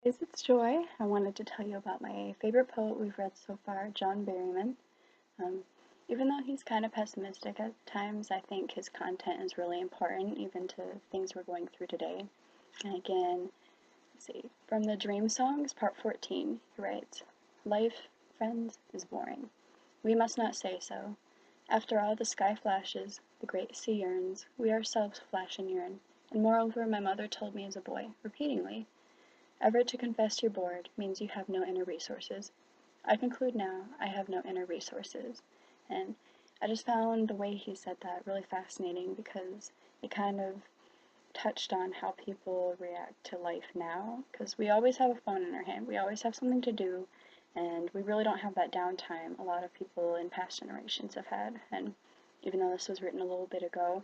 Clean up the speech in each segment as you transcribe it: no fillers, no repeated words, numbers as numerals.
It's Joy. I wanted to tell you about my favorite poet we've read so far, John Berryman. Um, Even though he's kind of pessimistic at times, I think his content is really important, even to things we're going through today. And again, let's see, from the Dream Songs, part 14, he writes, "Life, friends, is boring. We must not say so. After all the sky flashes, the great sea yearns, we ourselves flash and yearn. And moreover, my mother told me as a boy, repeatingly, ever to confess you're bored means you have no inner resources. I conclude now I have no inner resources." And I just found the way he said that really fascinating because it kind of touched on how people react to life now. Because we always have a phone in our hand, we always have something to do, and we really don't have that downtime a lot of people in past generations have had. And even though this was written a little bit ago,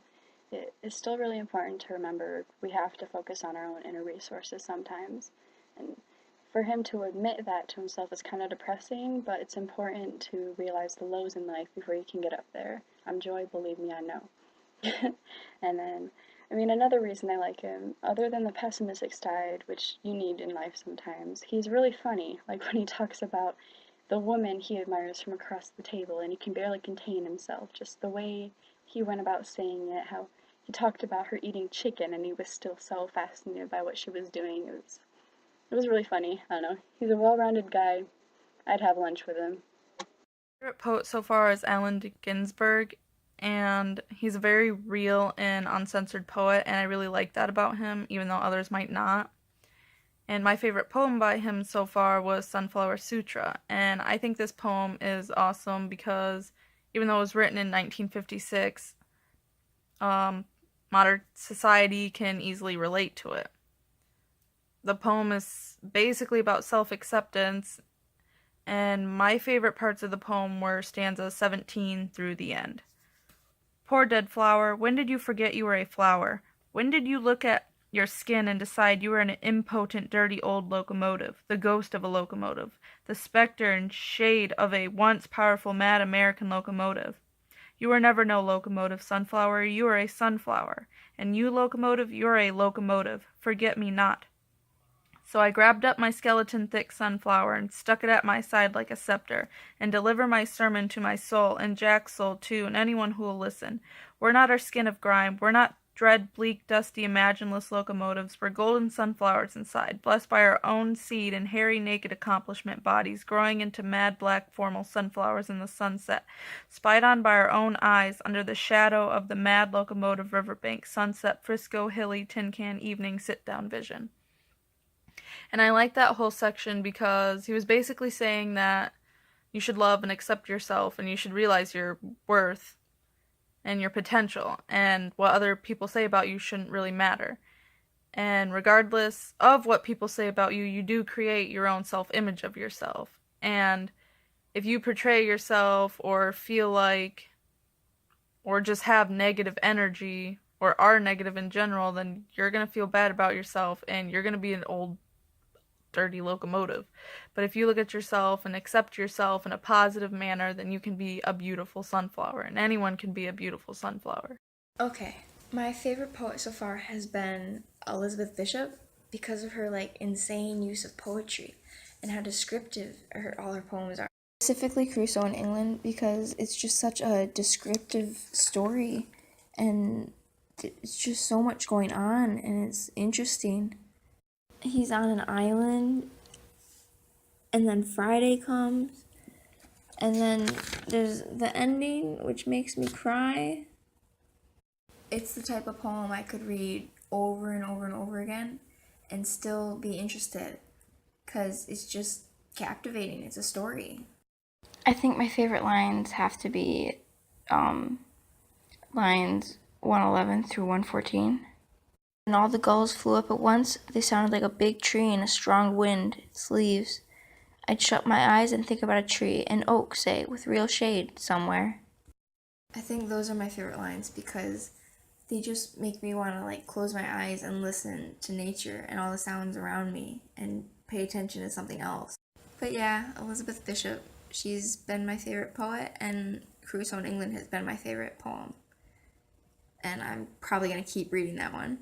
it is still really important to remember we have to focus on our own inner resources sometimes. And for him to admit that to himself is kind of depressing, but it's important to realize the lows in life before you can get up there. I'm Joy, believe me, I know. And then, I mean, another reason I like him, other than the pessimistic side, which you need in life sometimes, he's really funny. Like when he talks about the woman he admires from across the table and he can barely contain himself, just the way he went about saying it, how he talked about her eating chicken and he was still so fascinated by what she was doing. It was really funny. I don't know. He's a well-rounded guy. I'd have lunch with him. Favorite poet so far is Allen Ginsberg, and he's a very real and uncensored poet, and I really like that about him, even though others might not. And my favorite poem by him so far was Sunflower Sutra, and I think this poem is awesome because even though it was written in 1956, um, modern society can easily relate to it. The poem is basically about self-acceptance, and my favorite parts of the poem were stanzas 17 through the end. Poor dead flower, when did you forget you were a flower? When did you look at your skin and decide you were an impotent, dirty old locomotive, the ghost of a locomotive, the specter and shade of a once powerful mad American locomotive? You were never no locomotive, sunflower, you are a sunflower, and you, locomotive, you're a locomotive, forget me not. So I grabbed up my skeleton-thick sunflower and stuck it at my side like a scepter, and deliver my sermon to my soul, and Jack's soul too, and anyone who will listen. We're not our skin of grime, we're not dread, bleak, dusty, imagineless locomotives, we're golden sunflowers inside, blessed by our own seed and hairy, naked accomplishment bodies, growing into mad, black, formal sunflowers in the sunset, spied on by our own eyes, under the shadow of the mad locomotive riverbank, sunset, Frisco, hilly, tin can, evening, sit-down vision. And I like that whole section because he was basically saying that you should love and accept yourself and you should realize your worth and your potential, and what other people say about you shouldn't really matter. And regardless of what people say about you, you do create your own self-image of yourself. And if you portray yourself or feel like, or just have negative energy, or are negative in general, then you're going to feel bad about yourself and you're going to be an old dirty locomotive. But if you look at yourself and accept yourself in a positive manner, then you can be a beautiful sunflower, and anyone can be a beautiful sunflower. Okay, my favorite poet so far has been Elizabeth Bishop because of her insane use of poetry and how descriptive all her poems are. Specifically Crusoe in England because it's just such a descriptive story and it's just so much going on and it's interesting. He's on an island and then Friday comes and then there's the ending which makes me cry. It's the type of poem I could read over and over and over again and still be interested because it's just captivating. It's a story. I think my favorite lines have to be lines 111 through 114. And all the gulls flew up at once. They sounded like a big tree in a strong wind, its leaves. I'd shut my eyes and think about a tree, an oak, say, with real shade somewhere. I think those are my favorite lines because they just make me want to close my eyes and listen to nature and all the sounds around me and pay attention to something else. But yeah, Elizabeth Bishop, she's been my favorite poet, and Crusoe in England has been my favorite poem. And I'm probably going to keep reading that one.